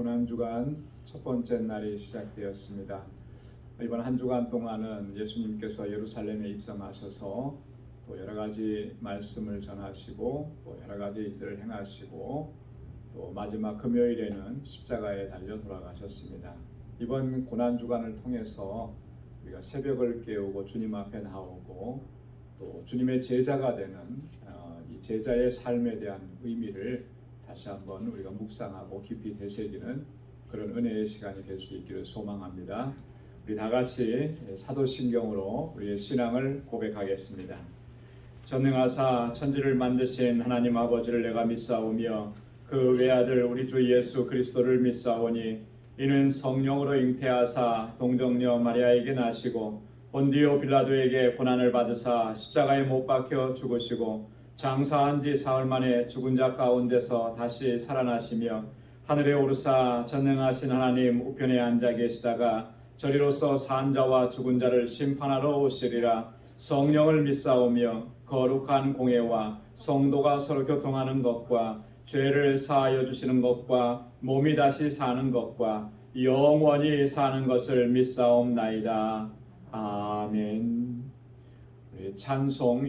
고난주간 첫 번째 날이 시작되었습니다. 이번 한 주간 동안은 예수님께서 예루살렘에 입성하셔서 또 여러 가지 말씀을 전하시고 또 여러 가지 일들을 행하시고 또 마지막 금요일에는 십자가에 달려 돌아가셨습니다. 이번 고난주간을 통해서 우리가 새벽을 깨우고 주님 앞에 나오고 또 주님의 제자가 되는 이 제자의 삶에 대한 의미를 다시 한번 우리가 묵상하고 깊이 되새기는 그런 은혜의 시간이 될 수 있기를 소망합니다. 우리 다 같이 사도신경으로 우리의 신앙을 고백하겠습니다. 전능하사 천지를 만드신 하나님 아버지를 내가 믿사오며 그 외아들 우리 주 예수 그리스도를 믿사오니 이는 성령으로 잉태하사 동정녀 마리아에게 나시고 본디오 빌라도에게 고난을 받으사 십자가에 못 박혀 죽으시고 장사한 지 사흘 만에 죽은 자 가운데서 다시 살아나시며 하늘에 오르사 전능하신 하나님 우편에 앉아 계시다가 저리로서 산 자와 죽은 자를 심판하러 오시리라. 성령을 믿사오며 거룩한 공회와 성도가 서로 교통하는 것과 죄를 사하여 주시는 것과 몸이 다시 사는 것과 영원히 사는 것을 믿사옵나이다. 아멘. 찬송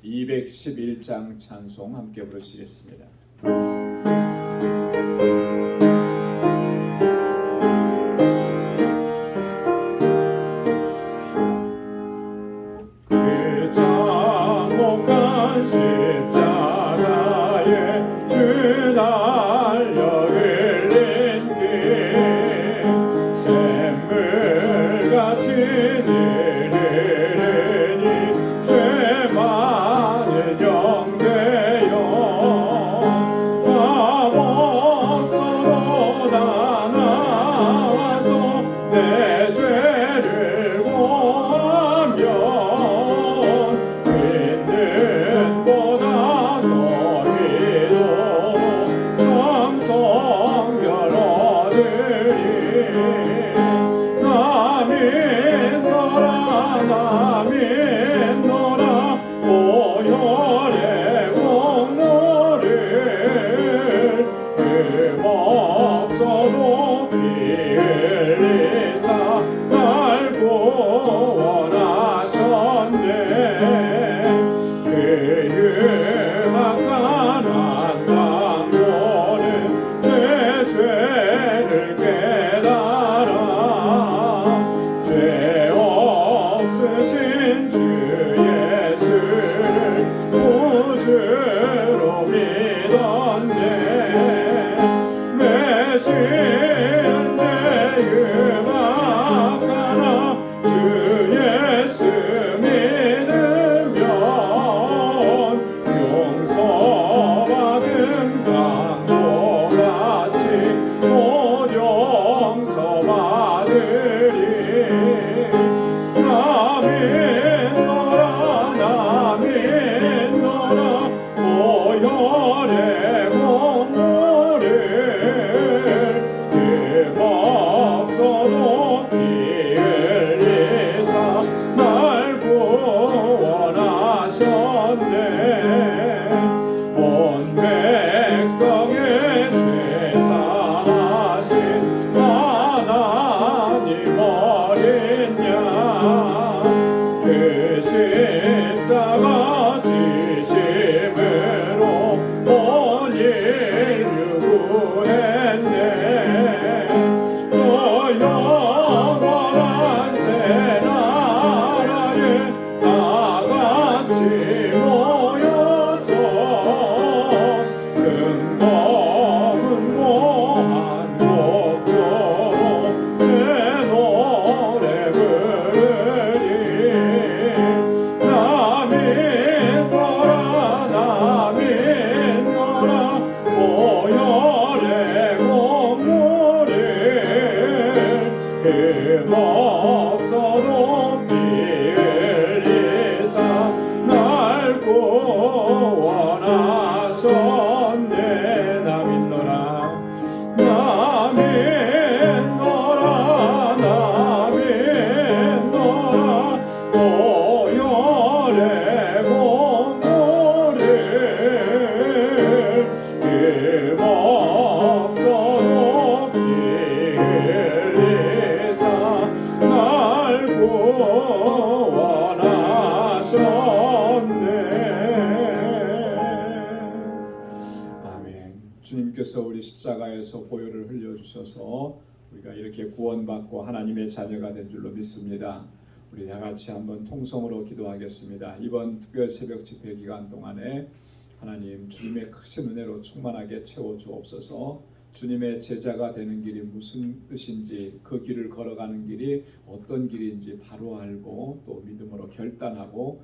211장 찬송 함께 부르시겠습니다. 그 장목한 십자가에 주 달려 흘린 피 샘물같이 죄 많은 영재여 밥 없어도 다 나와서 내 죄를 고하면 있는 보다 더 이도록 참성결 얻으리. 나 믿노라 오혈의 공로를 흠없어도 피 흘리사 날 구원하셨네. 그 흉악한 한강도는 제 죄를 깨달아 죄 없으신 주 예수를 구주로 믿었네. 내 죄 예수님께서 우리 십자가에서 보혈을 흘려주셔서 우리가 이렇게 구원받고 하나님의 자녀가 된 줄로 믿습니다. 우리 다 같이 한번 통성으로 기도하겠습니다. 이번 특별 새벽 집회 기간 동안에 하나님 주님의 크신 은혜로 충만하게 채워 주옵소서. 주님의 제자가 되는 길이 무슨 뜻인지, 그 길을 걸어가는 길이 어떤 길인지 바로 알고 또 믿음으로 결단하고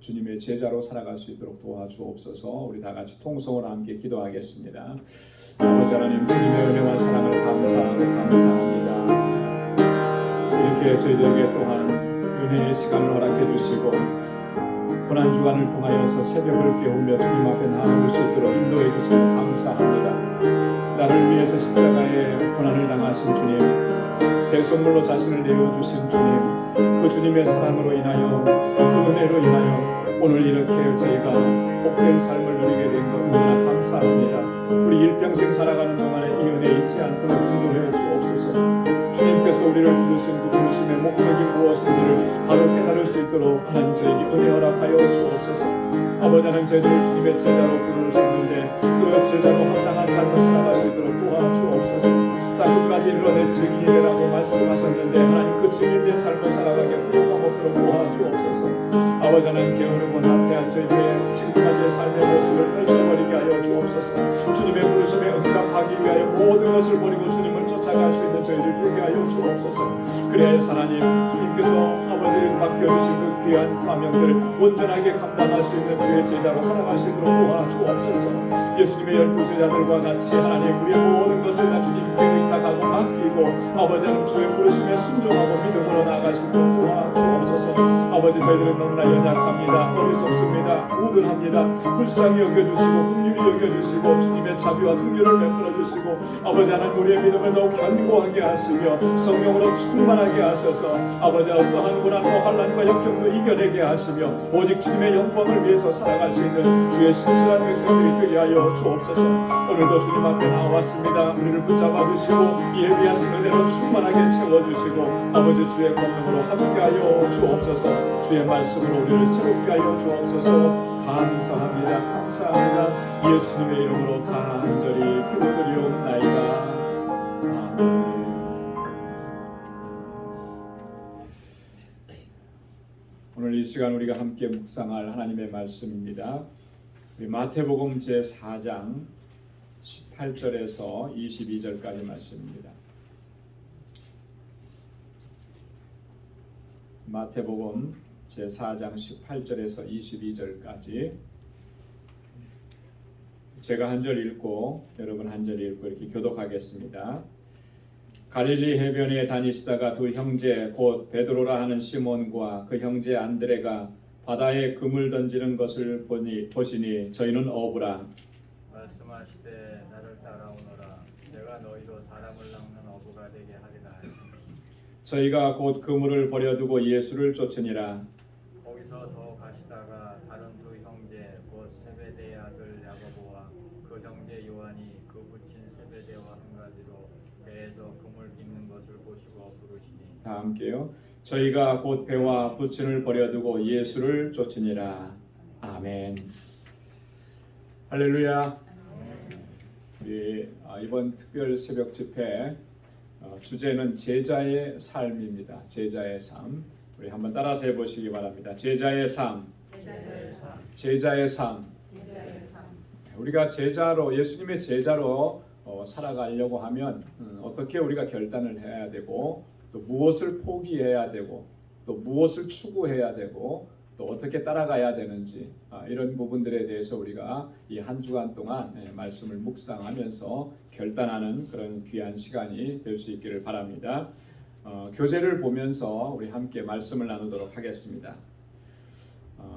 주님의 제자로 살아갈 수 있도록 도와주옵소서. 우리 다 같이 통성으로 함께 기도하겠습니다. 아버지 하나님, 주님의 은혜와 사랑을 감사하고 감사합니다. 이렇게 저희들에게 또한 은혜의 시간을 허락해 주시고 고난 주간을 통하여서 새벽을 깨우며 주님 앞에 나아올 수 있도록 인도해 주시고 감사합니다. 나를 위해서 십자가에 고난을 당하신 주님, 대속물로 자신을 내어주신 주님, 그 주님의 사랑으로 인하여, 그 은혜로 인하여 오늘 이렇게 저희가 복된 삶을 누리게 된 것 너무나 감사합니다. 우리 일평생 살아가는 동안에 이 은혜 잊지 않도록 인도해 주옵소서. 주님께서 우리를 부르신 그 부르심의 목적이 무엇인지를 바로 깨달을 수 있도록 하나님 저에게 은혜 허락하여 주옵소서. 아버지 하나님, 저희들을 주님의 제자로 부르셨는데 그 제자로 합당한 삶을 살아갈 수 있도록 도와주옵소서. 땅 끝까지 이르러 내 증인이 되라고 말씀하셨는데 하나님, 그 증인된 삶을 살아가게 부족함 없도록 도와주옵소서. 아버지 하나님, 게으르고 나태한 저희들의 지금까지의 삶의 모습을 펼쳐버리게 하여 주옵소서. 주님의 부르심에 응답하기 위하여 모든 것을 버리고 주님을 쫓아갈 수 있는 저희들 되게 하여 주옵소서. 그래야 하나님, 주님께서 아버지에게 맡겨주신 그 귀한 사명들을 온전하게 감당할 수 있는 주의 제자로 살아갈 수 있도록 도와주옵소서. 예수님의 12 제자들과 같이 하나님, 우리의 모든 것을 다 주님께 의탁하고 맡기고 아버지 하나님, 주의 부르심에 순종하고 믿음으로 나아갈 수 있도록 도와주옵소서. 아버지, 저희들은 너무나 연약합니다. 어리석습니다. 우둔합니다. 불쌍히 여겨주시고 긍휼히 여겨주시고 주님의 자비와 긍휼을 베풀어 주시고 아버지 하나님, 우리의 믿음을 더욱 견고하게 하시며 성령으로 충만하게 하셔서 아버지 어떠한 고난과 환난과 역경도 이겨내게 하시며 오직 주님의 영광을 위해서 살아갈 수 있는 주의 신실한 백성들이 되게 하여 주옵소서. 오늘도 주님 앞에 나왔습니다. 우리를 붙잡아 주시고 예비하신 은혜로 충만하게 채워주시고 아버지 주의 권능으로 함께하여 주옵소서. 주의 말씀으로 우리를 새롭게 하여 주옵소서. 감사합니다. 감사합니다. 예수님의 이름으로 간절히 기도드리옵나이다. 아멘. 오늘 이 시간 우리가 함께 묵상할 하나님의 말씀입니다. 우리 마태복음 제4장 18절에서 22절까지 말씀입니다. 마태복음 제4장 18절에서 22절까지 제가 한 절 읽고 여러분 한 절 읽고 이렇게 교독하겠습니다. 갈릴리 해변에 다니시다가 두 형제 곧 베드로라 하는 시몬과 그 형제 안드레가 바다에 금을 던지는 것을 보시니 저희는 어부라. 말씀하시되 나를 따라오너라. 내가 너희로 사람을 낚는 어부가 되게 하리라 하시니 저희가 곧 그물을 버려두고 예수를 쫓으니라. 거기서 더 가시다가 다른 두 형제 곧 세베대의 아들 야고보와 그 형제 요한이 그 부친 세베대와 한 가지로 배에서 그물 빚는 것을 보시고 부르시니 다 함께요. 저희가 곧 배와 부친을 버려두고 예수를 쫓으니라. 아멘. 할렐루야. 우리 이번 특별 새벽 집회 주제는 제자의 삶입니다. 제자의 삶. 우리 한번 따라서 해보시기 바랍니다. 제자의 삶. 제자의 삶. 우리가 제자로 예수님의 제자로 살아가려고 하면 어떻게 우리가 결단을 해야 되고 또 무엇을 포기해야 되고 또 무엇을 추구해야 되고 또 어떻게 따라가야 되는지 이런 부분들에 대해서 우리가 이 한 주간 동안 말씀을 묵상하면서 결단하는 그런 귀한 시간이 될 수 있기를 바랍니다. 교재를 보면서 우리 함께 말씀을 나누도록 하겠습니다.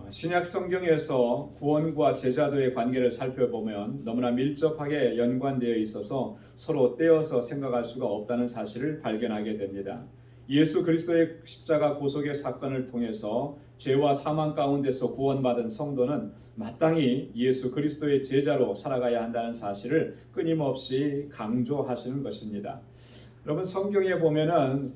신약 성경에서 구원과 제자도의 관계를 살펴보면 너무나 밀접하게 연관되어 있어서 서로 떼어서 생각할 수가 없다는 사실을 발견하게 됩니다. 예수 그리스도의 십자가 구속의 사건을 통해서 죄와 사망 가운데서 구원받은 성도는 마땅히 예수 그리스도의 제자로 살아가야 한다는 사실을 끊임없이 강조하시는 것입니다. 여러분, 성경에 보면은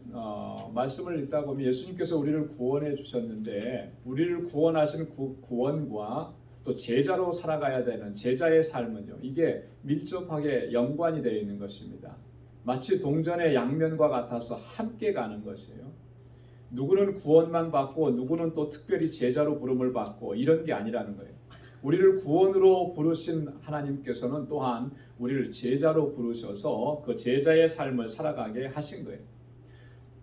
말씀을 읽다 보면 예수님께서 우리를 구원해 주셨는데 우리를 구원하신 구원과 또 제자로 살아가야 되는 제자의 삶은요, 이게 밀접하게 연관이 되어 있는 것입니다. 마치 동전의 양면과 같아서 함께 가는 것이에요. 누구는 구원만 받고 누구는 또 특별히 제자로 부름을 받고 이런 게 아니라는 거예요. 우리를 구원으로 부르신 하나님께서는 또한 우리를 제자로 부르셔서 그 제자의 삶을 살아가게 하신 거예요.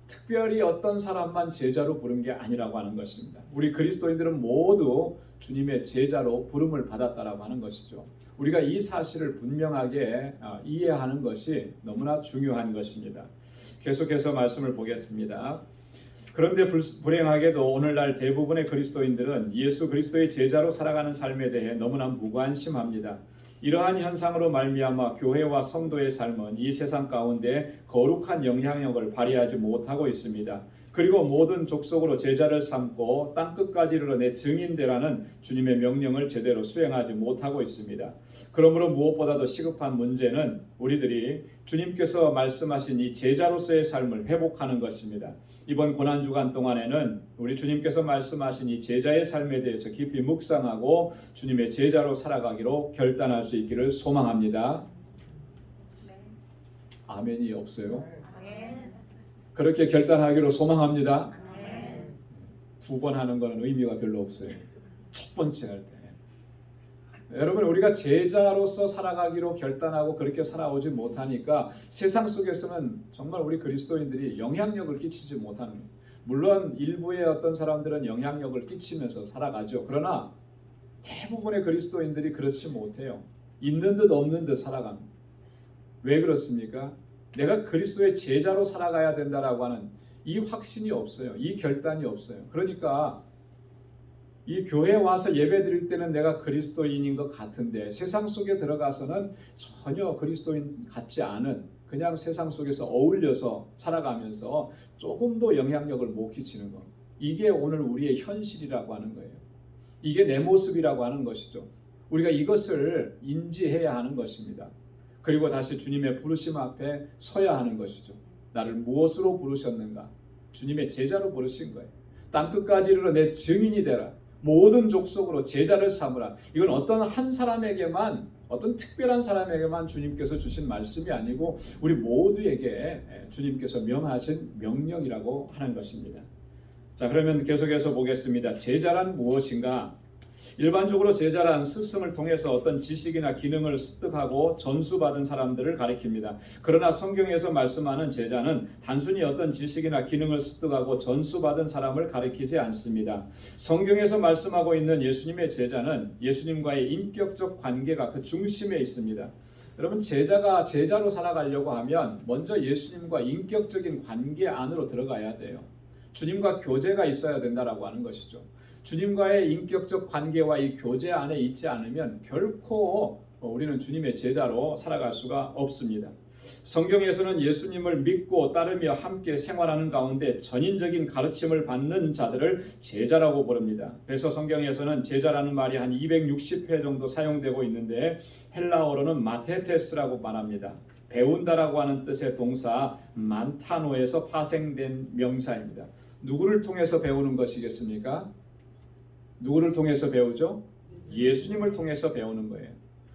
특별히 어떤 사람만 제자로 부른 게 아니라고 하는 것입니다. 우리 그리스도인들은 모두 주님의 제자로 부름을 받았다라고 하는 것이죠. 우리가 이 사실을 분명하게 이해하는 것이 너무나 중요한 것입니다. 계속해서 말씀을 보겠습니다. 그런데 불행하게도 오늘날 대부분의 그리스도인들은 예수 그리스도의 제자로 살아가는 삶에 대해 너무나 무관심합니다. 이러한 현상으로 말미암아 교회와 성도의 삶은 이 세상 가운데 거룩한 영향력을 발휘하지 못하고 있습니다. 그리고 모든 족속으로 제자를 삼고 땅끝까지 이르러 증인되라는 주님의 명령을 제대로 수행하지 못하고 있습니다. 그러므로 무엇보다도 시급한 문제는 우리들이 주님께서 말씀하신 이 제자로서의 삶을 회복하는 것입니다. 이번 고난주간 동안에는 우리 주님께서 말씀하신 이 제자의 삶에 대해서 깊이 묵상하고 주님의 제자로 살아가기로 결단할 수 있기를 소망합니다. 아멘이 없어요? 그렇게 결단하기로 소망합니다. 두 번 하는 것은 의미가 별로 없어요. 첫 번째 할 때. 여러분, 우리가 제자로서 살아가기로 결단하고 그렇게 살아오지 못하니까 세상 속에서는 정말 우리 그리스도인들이 영향력을 끼치지 못하는 거예요. 물론 일부의 어떤 사람들은 영향력을 끼치면서 살아가죠. 그러나 대부분의 그리스도인들이 그렇지 못해요. 있는 듯 없는 듯 살아갑니다. 왜 그렇습니까? 내가 그리스도의 제자로 살아가야 된다라고 하는 이 확신이 없어요. 이 결단이 없어요. 그러니까 이 교회에 와서 예배 드릴 때는 내가 그리스도인인 것 같은데 세상 속에 들어가서는 전혀 그리스도인 같지 않은 그냥 세상 속에서 어울려서 살아가면서 조금도 영향력을 못 끼치는 것. 이게 오늘 우리의 현실이라고 하는 거예요. 이게 내 모습이라고 하는 것이죠. 우리가 이것을 인지해야 하는 것입니다. 그리고 다시 주님의 부르심 앞에 서야 하는 것이죠. 나를 무엇으로 부르셨는가? 주님의 제자로 부르신 거예요. 땅끝까지 이르러 내 증인이 되라. 모든 족속으로 제자를 삼으라. 이건 어떤 한 사람에게만, 어떤 특별한 사람에게만 주님께서 주신 말씀이 아니고 우리 모두에게 주님께서 명하신 명령이라고 하는 것입니다. 자, 그러면 계속해서 보겠습니다. 제자란 무엇인가? 일반적으로 제자란 스승을 통해서 어떤 지식이나 기능을 습득하고 전수받은 사람들을 가리킵니다. 그러나 성경에서 말씀하는 제자는 단순히 어떤 지식이나 기능을 습득하고 전수받은 사람을 가리키지 않습니다. 성경에서 말씀하고 있는 예수님의 제자는 예수님과의 인격적 관계가 그 중심에 있습니다. 여러분, 제자가 제자로 살아가려고 하면 먼저 예수님과 인격적인 관계 안으로 들어가야 돼요. 주님과 교제가 있어야 된다라고 하는 것이죠. 주님과의 인격적 관계와 이 교제 안에 있지 않으면 결코 우리는 주님의 제자로 살아갈 수가 없습니다. 성경에서는 예수님을 믿고 따르며 함께 생활하는 가운데 전인적인 가르침을 받는 자들을 제자라고 부릅니다. 그래서 성경에서는 제자라는 말이 한 260회 정도 사용되고 있는데 헬라어로는 마테테스라고 말합니다. 배운다라고 하는 뜻의 동사 만타노에서 파생된 명사입니다. 누구를 통해서 배우는 것이겠습니까? 누구를 통해서 배우죠? 예수님을 통해서 배우는 거예요.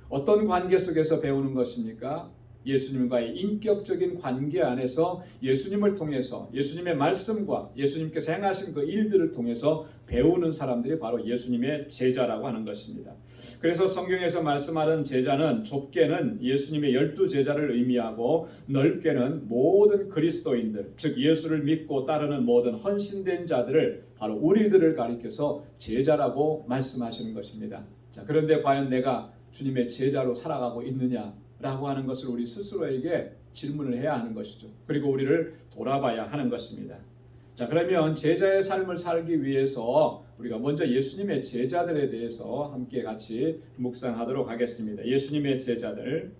어떤 관계 속에서 배우는 것입니까? 예수님과의 인격적인 관계 안에서 예수님을 통해서 예수님의 말씀과 예수님께서 행하신 그 일들을 통해서 배우는 사람들이 바로 예수님의 제자라고 하는 것입니다. 그래서 성경에서 말씀하는 제자는 좁게는 예수님의 12제자를 의미하고 넓게는 모든 그리스도인들, 즉 예수를 믿고 따르는 모든 헌신된 자들을 바로 우리들을 가리켜서 제자라고 말씀하시는 것입니다. 자, 그런데 과연 내가 주님의 제자로 살아가고 있느냐? 라고 하는 것을 우리 스스로에게 질문을 해야 하는 것이죠. 그리고 우리를 돌아봐야 하는 것입니다. 자, 그러면 제자의 삶을 살기 위해서 우리가 먼저 예수님의 제자들에 대해서 함께 같이 묵상하도록 하겠습니다. 예수님의 제자들.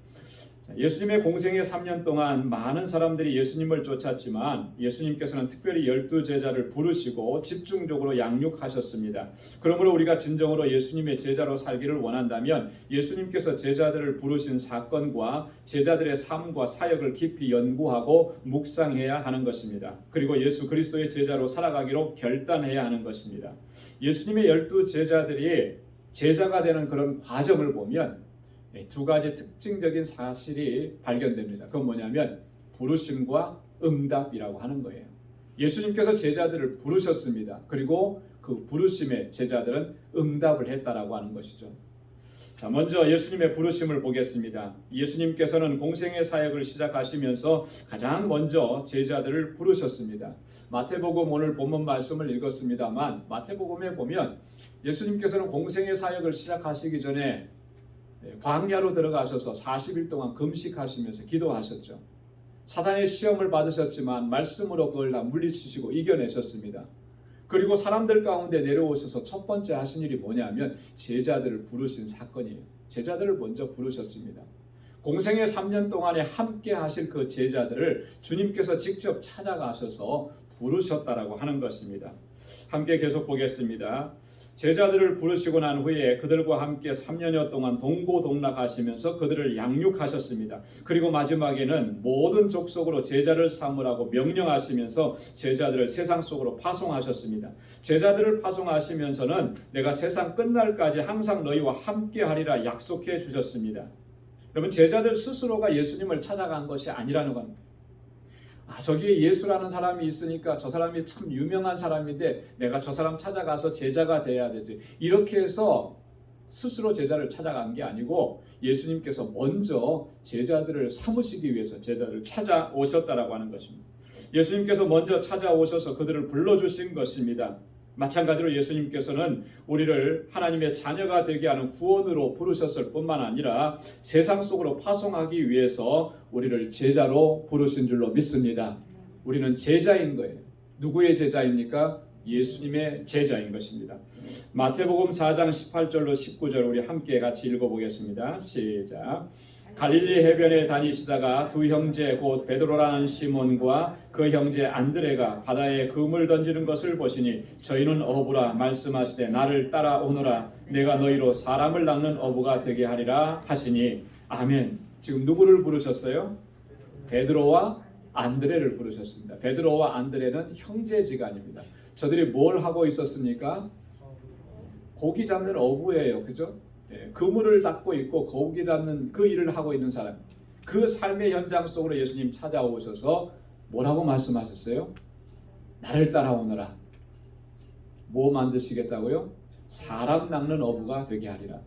예수님의 공생의 3년 동안 많은 사람들이 예수님을 쫓았지만 예수님께서는 특별히 12제자를 부르시고 집중적으로 양육하셨습니다. 그러므로 우리가 진정으로 예수님의 제자로 살기를 원한다면 예수님께서 제자들을 부르신 사건과 제자들의 삶과 사역을 깊이 연구하고 묵상해야 하는 것입니다. 그리고 예수 그리스도의 제자로 살아가기로 결단해야 하는 것입니다. 예수님의 12제자들이 제자가 되는 그런 과정을 보면 두 가지 특징적인 사실이 발견됩니다. 그건 뭐냐면 부르심과 응답이라고 하는 거예요. 예수님께서 제자들을 부르셨습니다. 그리고 그 부르심에 제자들은 응답을 했다라고 하는 것이죠. 자, 먼저 예수님의 부르심을 보겠습니다. 예수님께서는 공생의 사역을 시작하시면서 가장 먼저 제자들을 부르셨습니다. 마태복음 오늘 본문 말씀을 읽었습니다만 마태복음에 보면 예수님께서는 공생의 사역을 시작하시기 전에 광야로 들어가셔서 40일 동안 금식하시면서 기도하셨죠. 사단의 시험을 받으셨지만 말씀으로 그걸 다 물리치시고 이겨내셨습니다. 그리고 사람들 가운데 내려오셔서 첫 번째 하신 일이 뭐냐면 제자들을 부르신 사건이에요. 제자들을 먼저 부르셨습니다. 공생의 3년 동안에 함께 하실 그 제자들을 주님께서 직접 찾아가셔서 부르셨다라고 하는 것입니다. 함께 계속 보겠습니다. 제자들을 부르시고 난 후에 그들과 함께 3년여 동안 동고동락하시면서 그들을 양육하셨습니다. 그리고 마지막에는 모든 족속으로 제자를 삼으라고 명령하시면서 제자들을 세상 속으로 파송하셨습니다. 제자들을 파송하시면서는 내가 세상 끝날까지 항상 너희와 함께 하리라 약속해 주셨습니다. 여러분, 제자들 스스로가 예수님을 찾아간 것이 아니라는 겁니다. 저기에 예수라는 사람이 있으니까 저 사람이 참 유명한 사람인데 내가 저 사람 찾아가서 제자가 돼야 되지. 이렇게 해서 스스로 제자를 찾아간 게 아니고 예수님께서 먼저 제자들을 삼으시기 위해서 제자들을 찾아오셨다라고 하는 것입니다. 예수님께서 먼저 찾아오셔서 그들을 불러주신 것입니다. 마찬가지로 예수님께서는 우리를 하나님의 자녀가 되게 하는 구원으로 부르셨을 뿐만 아니라 세상 속으로 파송하기 위해서 우리를 제자로 부르신 줄로 믿습니다. 우리는 제자인 거예요. 누구의 제자입니까? 예수님의 제자인 것입니다. 마태복음 4장 18절로 19절 우리 함께 같이 읽어보겠습니다. 시작. 갈릴리 해변에 다니시다가 두 형제 곧 베드로라는 시몬과 그 형제 안드레가 바다에 그물 던지는 것을 보시니 저희는 어부라 말씀하시되 나를 따라오너라 내가 너희로 사람을 낚는 어부가 되게 하리라 하시니 아멘. 지금 누구를 부르셨어요? 베드로와 안드레를 부르셨습니다. 베드로와 안드레는 형제지간입니다. 저들이 뭘 하고 있었습니까? 고기 잡는 어부예요. 그죠? 그물을 닦고 있고 고기 잡는 그 일을 하고 있는 사람. 그 삶의 현장 속으로 예수님 찾아오셔서 뭐라고 말씀하셨어요? 나를 따라오너라. 뭐 만드시겠다고요? 사람 낚는 어부가 되게 하리라.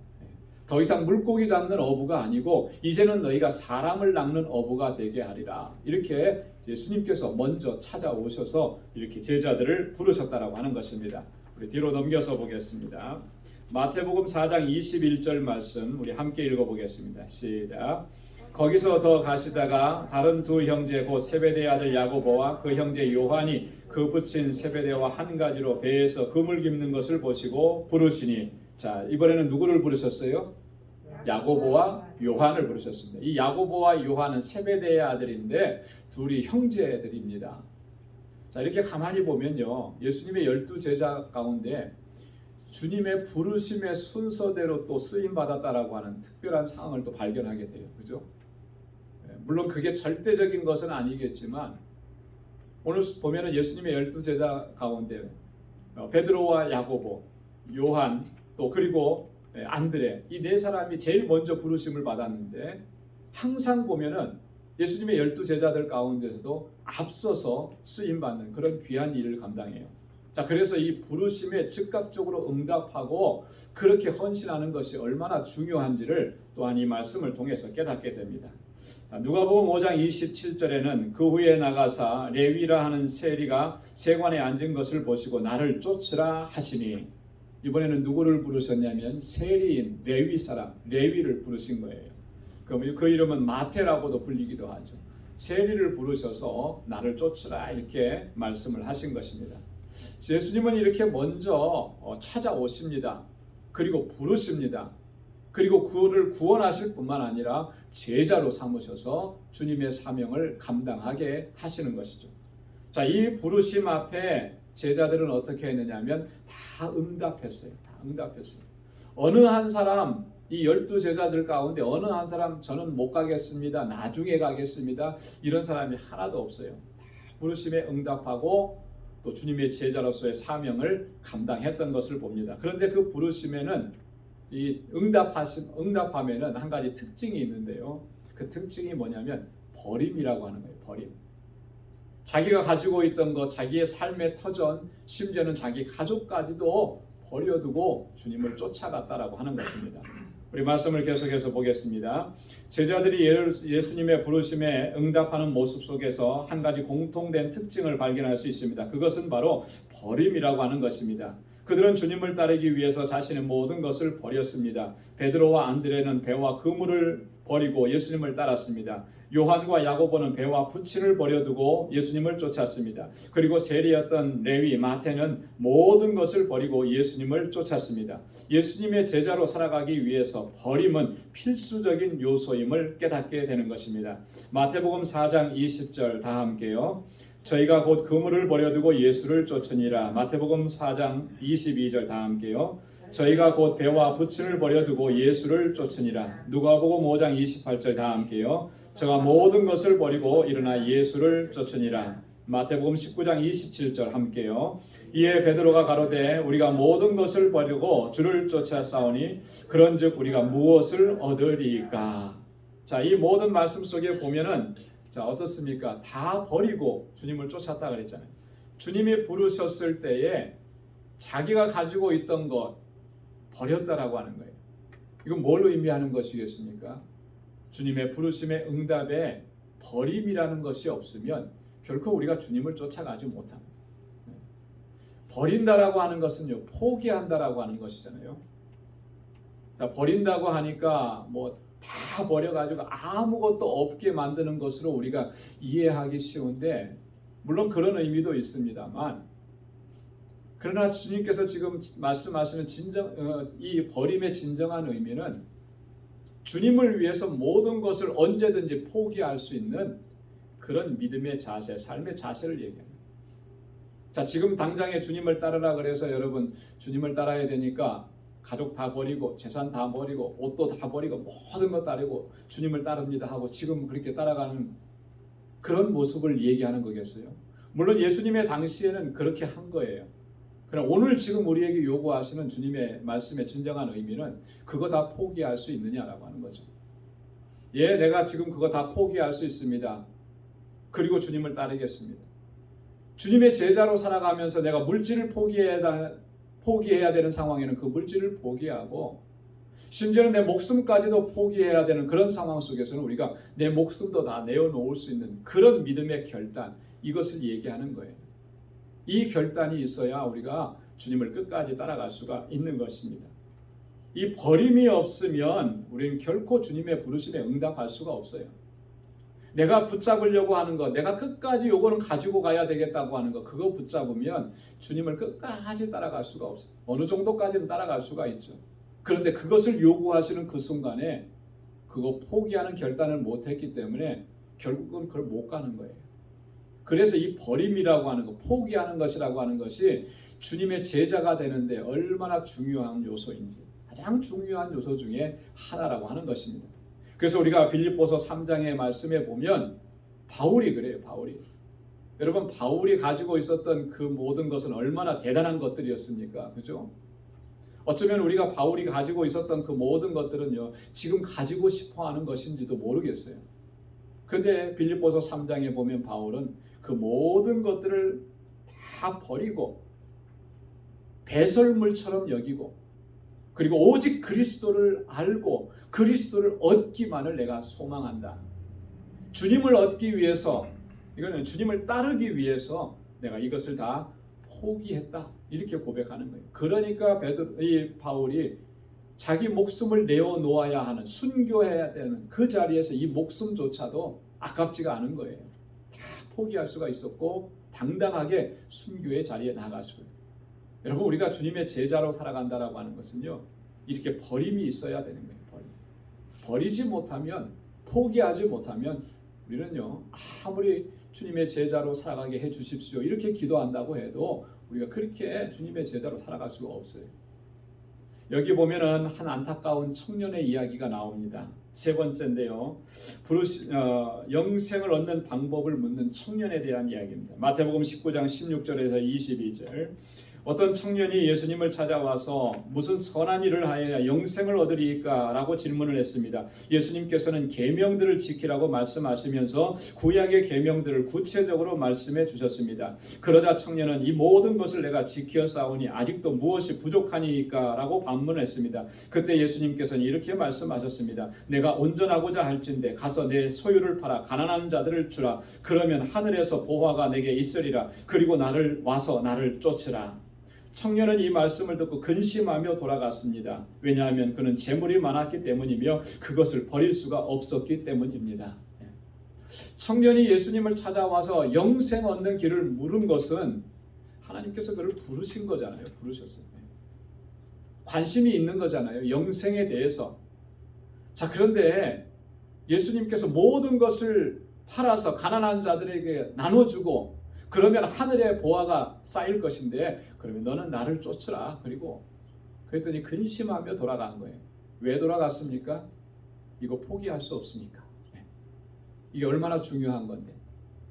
더 이상 물고기 잡는 어부가 아니고 이제는 너희가 사람을 낚는 어부가 되게 하리라. 이렇게 예수님께서 먼저 찾아오셔서 이렇게 제자들을 부르셨다라고 하는 것입니다. 우리 뒤로 넘겨서 보겠습니다. 마태복음 4장 21절 말씀 우리 함께 읽어보겠습니다. 시작. 거기서 더 가시다가 다른 두 형제 곧 세베대의 아들 야고보와 그 형제 요한이 그 붙인 세베대와 한 가지로 배에서 그물 깁는 것을 보시고 부르시니 자 이번에는 누구를 부르셨어요? 야고보와 요한을 부르셨습니다. 이 야고보와 요한은 세베대의 아들인데 둘이 형제들입니다. 자 이렇게 가만히 보면요 예수님의 12제자 가운데 주님의 부르심의 순서대로 또 쓰임 받았다라고 하는 특별한 상황을 또 발견하게 돼요. 그죠? 물론 그게 절대적인 것은 아니겠지만 오늘 보면은 예수님의 12제자 가운데 베드로와 야고보, 요한 또 그리고 안드레 이 네 사람이 제일 먼저 부르심을 받았는데 항상 보면은 예수님의 12제자들 가운데서도 앞서서 쓰임 받는 그런 귀한 일을 감당해요. 자, 그래서 이 부르심에 즉각적으로 응답하고 그렇게 헌신하는 것이 얼마나 중요한지를 또한 이 말씀을 통해서 깨닫게 됩니다. 누가복음 5장 27절에는 그 후에 나가사 레위라 하는 세리가 세관에 앉은 것을 보시고 나를 쫓으라 하시니 이번에는 누구를 부르셨냐면 세리인 레위 사람 레위를 부르신 거예요. 그럼 그 이름은 마태라고도 불리기도 하죠. 세리를 부르셔서 나를 쫓으라 이렇게 말씀을 하신 것입니다. 예수님은 이렇게 먼저 찾아오십니다. 그리고 부르십니다. 그리고 그를 구원하실 뿐만 아니라 제자로 삼으셔서 주님의 사명을 감당하게 하시는 것이죠. 자, 이 부르심 앞에 제자들은 어떻게 했느냐면 다 응답했어요. 다 응답했어요. 어느 한 사람 이 12제자들 가운데 어느 한 사람 저는 못 가겠습니다. 나중에 가겠습니다. 이런 사람이 하나도 없어요. 다 부르심에 응답하고 또 주님의 제자로서의 사명을 감당했던 것을 봅니다. 그런데 그 부르심에는 이 응답하면은 한 가지 특징이 있는데요. 그 특징이 뭐냐면 버림이라고 하는 거예요. 버림. 자기가 가지고 있던 것, 자기의 삶의 터전, 심지어는 자기 가족까지도 버려두고 주님을 쫓아갔다라고 하는 것입니다. 우리 말씀을 계속해서 보겠습니다. 제자들이 예수님의 부르심에 응답하는 모습 속에서 한 가지 공통된 특징을 발견할 수 있습니다. 그것은 바로 버림이라고 하는 것입니다. 그들은 주님을 따르기 위해서 자신의 모든 것을 버렸습니다. 베드로와 안드레는 배와 그물을 버리고 예수님을 따랐습니다. 요한과 야고보는 배와 부치를 버려두고 예수님을 쫓았습니다. 그리고 세리였던 레위, 마태는 모든 것을 버리고 예수님을 쫓았습니다. 예수님의 제자로 살아가기 위해서 버림은 필수적인 요소임을 깨닫게 되는 것입니다. 마태복음 4장 20절 다 함께요. 저희가 곧 그물을 버려두고 예수를 쫓으니라. 마태복음 4장 22절 다 함께요. 저희가 곧 배와 부츠를 버려두고 예수를 쫓으니라. 누가복음 5장 28절 다 함께요. 저가 모든 것을 버리고 일어나 예수를 쫓으니라. 마태복음 19장 27절 함께요. 이에 베드로가 가로되 우리가 모든 것을 버리고 주를 쫓아 싸우니 그런즉 우리가 무엇을 얻으리까? 자, 이 모든 말씀 속에 보면은 자, 어떻습니까? 다 버리고 주님을 쫓았다 그랬잖아요. 주님이 부르셨을 때에 자기가 가지고 있던 것 버렸다라고 하는 거예요. 이건 뭘 의미하는 것이겠습니까? 주님의 부르심의 응답에 버림이라는 것이 없으면 결코 우리가 주님을 쫓아가지 못합니다. 버린다라고 하는 것은요, 포기한다라고 하는 것이잖아요. 자, 버린다고 하니까 뭐 다 버려가지고 아무것도 없게 만드는 것으로 우리가 이해하기 쉬운데, 물론 그런 의미도 있습니다만, 그러나 주님께서 지금 말씀하시는 이 버림의 진정한 의미는 주님을 위해서 모든 것을 언제든지 포기할 수 있는 그런 믿음의 자세, 삶의 자세를 얘기합니다. 자, 지금 당장에 주님을 따르라 그래서 여러분 주님을 따라야 되니까 가족 다 버리고 재산 다 버리고 옷도 다 버리고 모든 것 따르고 주님을 따릅니다 하고 지금 그렇게 따라가는 그런 모습을 얘기하는 거겠어요? 물론 예수님의 당시에는 그렇게 한 거예요. 그러나 오늘 지금 우리에게 요구하시는 주님의 말씀의 진정한 의미는 그거 다 포기할 수 있느냐라고 하는 거죠. 예, 내가 지금 그거 다 포기할 수 있습니다. 그리고 주님을 따르겠습니다. 주님의 제자로 살아가면서 내가 물질을 포기해야 되는 상황에는 그 물질을 포기하고 심지어는 내 목숨까지도 포기해야 되는 그런 상황 속에서는 우리가 내 목숨도 다 내어놓을 수 있는 그런 믿음의 결단, 이것을 얘기하는 거예요. 이 결단이 있어야 우리가 주님을 끝까지 따라갈 수가 있는 것입니다. 이 버림이 없으면 우리는 결코 주님의 부르심에 응답할 수가 없어요. 내가 붙잡으려고 하는 것, 내가 끝까지 요거는 가지고 가야 되겠다고 하는 것, 그거 붙잡으면 주님을 끝까지 따라갈 수가 없어요. 어느 정도까지는 따라갈 수가 있죠. 그런데 그것을 요구하시는 그 순간에 그거 포기하는 결단을 못했기 때문에 결국은 그걸 못 가는 거예요. 그래서 이 버림이라고 하는 것, 포기하는 것이라고 하는 것이 주님의 제자가 되는데 얼마나 중요한 요소인지, 가장 중요한 요소 중에 하나라고 하는 것입니다. 그래서 우리가 빌립보서 3장의 말씀에 보면 바울이 그래요. 여러분, 바울이 가지고 있었던 그 모든 것은 얼마나 대단한 것들이었습니까? 그죠? 어쩌면 우리가 바울이 가지고 있었던 그 모든 것들은요, 지금 가지고 싶어 하는 것인지도 모르겠어요. 근데 빌립보서 3장에 보면 바울은 그 모든 것들을 다 버리고 배설물처럼 여기고 그리고 오직 그리스도를 알고 그리스도를 얻기만을 내가 소망한다. 주님을 얻기 위해서, 이거는 주님을 따르기 위해서 내가 이것을 다 포기했다. 이렇게 고백하는 거예요. 그러니까 이 바울이 자기 목숨을 내어놓아야 하는, 순교해야 되는 그 자리에서 이 목숨조차도 아깝지가 않은 거예요. 다 포기할 수가 있었고 당당하게 순교의 자리에 나갈 수가 있어요. 여러분, 우리가 주님의 제자로 살아간다라고 하는 것은요, 이렇게 버림이 있어야 되는 거예요. 버리지 못하면, 포기하지 못하면 우리는요, 아무리 주님의 제자로 살아가게 해 주십시오 이렇게 기도한다고 해도 우리가 그렇게 주님의 제자로 살아갈 수가 없어요. 여기 보면은 한 안타까운 청년의 이야기가 나옵니다. 세 번째인데요, 영생을 얻는 방법을 묻는 청년에 대한 이야기입니다. 마태복음 19장 16절에서 22절. 어떤 청년이 예수님을 찾아와서 무슨 선한 일을 하여야 영생을 얻으리까? 라고 질문을 했습니다. 예수님께서는 계명들을 지키라고 말씀하시면서 구약의 계명들을 구체적으로 말씀해 주셨습니다. 그러자 청년은 이 모든 것을 내가 지키었사오니 아직도 무엇이 부족하니까? 라고 반문했습니다. 그때 예수님께서는 이렇게 말씀하셨습니다. 내가 온전하고자 할진대 가서 내 소유를 팔아 가난한 자들을 주라. 그러면 하늘에서 보화가 내게 있으리라. 그리고 와서 나를 쫓으라. 청년은 이 말씀을 듣고 근심하며 돌아갔습니다. 왜냐하면 그는 재물이 많았기 때문이며 그것을 버릴 수가 없었기 때문입니다. 청년이 예수님을 찾아와서 영생 얻는 길을 물은 것은 하나님께서 그를 부르신 거잖아요. 부르셨어요. 관심이 있는 거잖아요. 영생에 대해서. 자, 그런데 예수님께서 모든 것을 팔아서 가난한 자들에게 나눠주고 그러면 하늘의 보화가 쌓일 것인데 그러면 너는 나를 쫓으라. 그랬더니 근심하며 돌아간 거예요. 왜 돌아갔습니까? 이거 포기할 수 없으니까. 이게 얼마나 중요한 건데,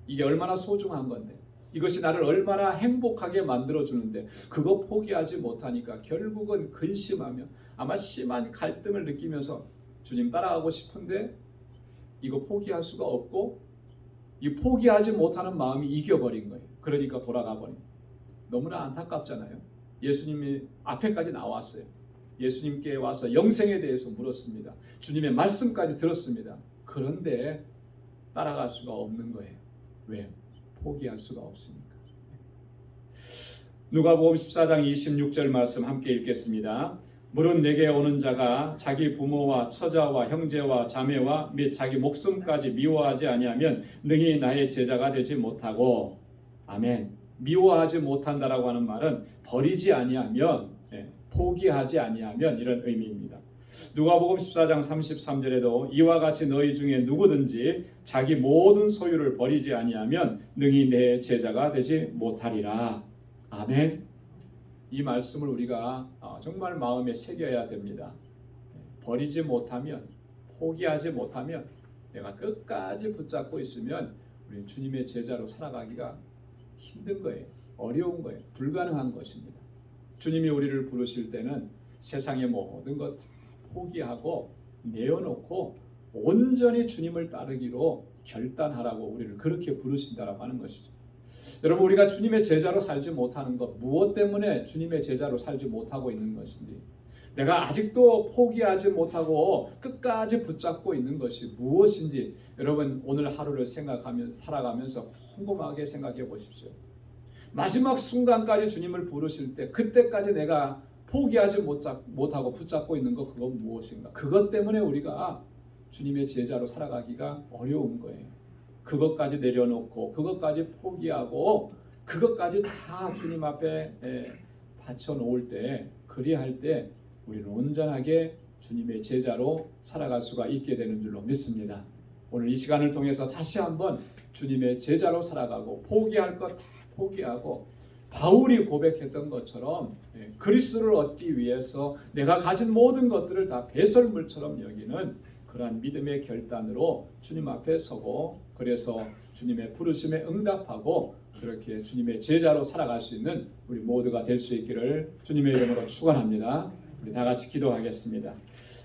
이게 얼마나 소중한 건데, 이것이 나를 얼마나 행복하게 만들어주는데 그거 포기하지 못하니까 결국은 근심하며 아마 심한 갈등을 느끼면서 주님 따라가고 싶은데 이거 포기할 수가 없고 이 포기하지 못하는 마음이 이겨버린 거예요. 그러니까 돌아가 버린 거예요. 너무나 안타깝잖아요. 예수님이 앞에까지 나왔어요. 예수님께 와서 영생에 대해서 물었습니다. 주님의 말씀까지 들었습니다. 그런데 따라갈 수가 없는 거예요. 왜? 포기할 수가 없으니까. 누가복음 14장 26절 말씀 함께 읽겠습니다. 물은 내게 오는 자가 자기 부모와 처자와 형제와 자매와 및 자기 목숨까지 미워하지 아니하면 능히 나의 제자가 되지 못하고, 아멘. 미워하지 못한다라고 하는 말은 버리지 아니하면, 포기하지 아니하면 이런 의미입니다. 누가복음 14장 33절에도 이와 같이 너희 중에 누구든지 자기 모든 소유를 버리지 아니하면 능히 내 제자가 되지 못하리라. 아멘. 이 말씀을 우리가 정말 마음에 새겨야 됩니다. 버리지 못하면, 포기하지 못하면, 내가 끝까지 붙잡고 있으면 우리 주님의 제자로 살아가기가 힘든 거예요. 어려운 거예요. 불가능한 것입니다. 주님이 우리를 부르실 때는 세상의 모든 것 다 포기하고 내어놓고 온전히 주님을 따르기로 결단하라고 우리를 그렇게 부르신다라고 하는 것이죠. 여러분, 우리가 주님의 제자로 살지 못하는 것, 무엇 때문에 주님의 제자로 살지 못하고 있는 것인지, 내가 아직도 포기하지 못하고 끝까지 붙잡고 있는 것이 무엇인지 여러분 오늘 하루를 살아가면서 꼼꼼하게 생각해 보십시오. 마지막 순간까지 주님을 부르실 때 그때까지 내가 포기하지 못하고 붙잡고 있는 것, 그건 무엇인가? 그것 때문에 우리가 주님의 제자로 살아가기가 어려운 거예요. 그것까지 내려놓고 그것까지 포기하고 그것까지 다 주님 앞에 바쳐놓을 때, 그리할 때 우리는 온전하게 주님의 제자로 살아갈 수가 있게 되는 줄로 믿습니다. 오늘 이 시간을 통해서 다시 한번 주님의 제자로 살아가고 포기할 것 다 포기하고 바울이 고백했던 것처럼 그리스도를 얻기 위해서 내가 가진 모든 것들을 다 배설물처럼 여기는 그러한 믿음의 결단으로 주님 앞에 서고, 그래서 주님의 부르심에 응답하고 그렇게 주님의 제자로 살아갈 수 있는 우리 모두가 될 수 있기를 주님의 이름으로 축원합니다. 우리 다 같이 기도하겠습니다.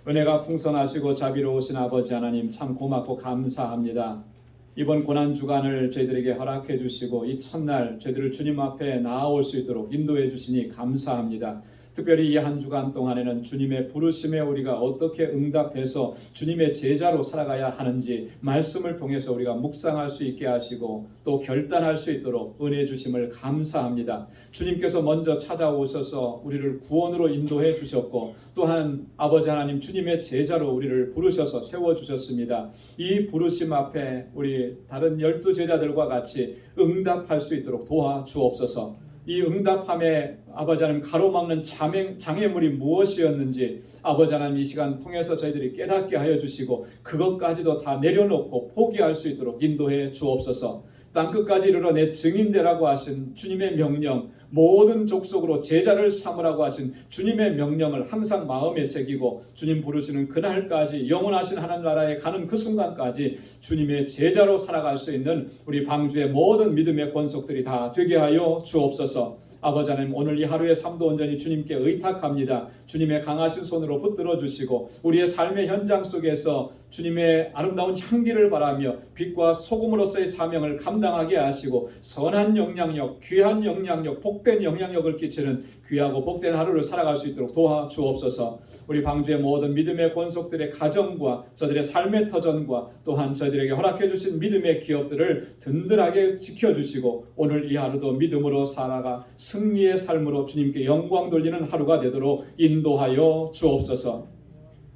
은혜가 풍성하시고 자비로우신 아버지 하나님, 참 고맙고 감사합니다. 이번 고난주간을 저희들에게 허락해 주시고 이 첫날 저희들을 주님 앞에 나아올 수 있도록 인도해 주시니 감사합니다. 특별히 이 한 주간 동안에는 주님의 부르심에 우리가 어떻게 응답해서 주님의 제자로 살아가야 하는지 말씀을 통해서 우리가 묵상할 수 있게 하시고 또 결단할 수 있도록 은혜 주심을 감사합니다. 주님께서 먼저 찾아오셔서 우리를 구원으로 인도해 주셨고 또한 아버지 하나님 주님의 제자로 우리를 부르셔서 세워주셨습니다. 이 부르심 앞에 우리 다른 12제자들과 같이 응답할 수 있도록 도와주옵소서. 이 응답함에 아버지 하나님 가로막는 장애물이 무엇이었는지 아버지 하나님 이 시간 통해서 저희들이 깨닫게 하여 주시고 그것까지도 다 내려놓고 포기할 수 있도록 인도해 주옵소서. 땅끝까지 이르러 내 증인되라고 하신 주님의 명령, 모든 족속으로 제자를 삼으라고 하신 주님의 명령을 항상 마음에 새기고 주님 부르시는 그날까지 영원하신 하나님 나라에 가는 그 순간까지 주님의 제자로 살아갈 수 있는 우리 방주의 모든 믿음의 권속들이 다 되게 하여 주옵소서. 아버지 하나님, 오늘 이 하루의 삶도 온전히 주님께 의탁합니다. 주님의 강하신 손으로 붙들어 주시고 우리의 삶의 현장 속에서 주님의 아름다운 향기를 바라며 빛과 소금으로서의 사명을 감당하게 하시고 선한 영향력, 귀한 영향력, 복된 영향력을 끼치는 귀하고 복된 하루를 살아갈 수 있도록 도와주옵소서. 우리 방주의 모든 믿음의 권속들의 가정과 저들의 삶의 터전과 또한 저희들에게 허락해 주신 믿음의 기업들을 든든하게 지켜주시고 오늘 이 하루도 믿음으로 살아가 승리의 삶으로 주님께 영광 돌리는 하루가 되도록 인도하여 주옵소서.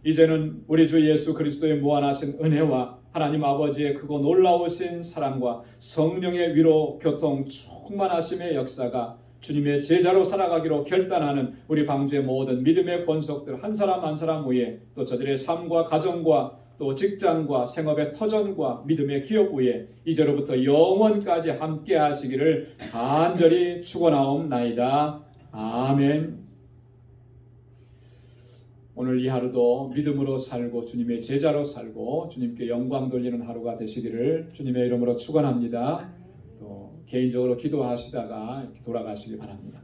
이제는 우리 주 예수 그리스도의 무한하신 은혜와 하나님 아버지의 크고 놀라우신 사랑과 성령의 위로 교통 충만하심의 역사가 주님의 제자로 살아가기로 결단하는 우리 방주의 모든 믿음의 권속들 한 사람 한 사람 위에 또 저들의 삶과 가정과 또 직장과 생업의 터전과 믿음의 기업 위에 이제로부터 영원까지 함께 하시기를 간절히 축원하옵나이다. 아멘. 오늘 이 하루도 믿음으로 살고 주님의 제자로 살고 주님께 영광 돌리는 하루가 되시기를 주님의 이름으로 축원합니다. 또 개인적으로 기도하시다가 이렇게 돌아가시기 바랍니다.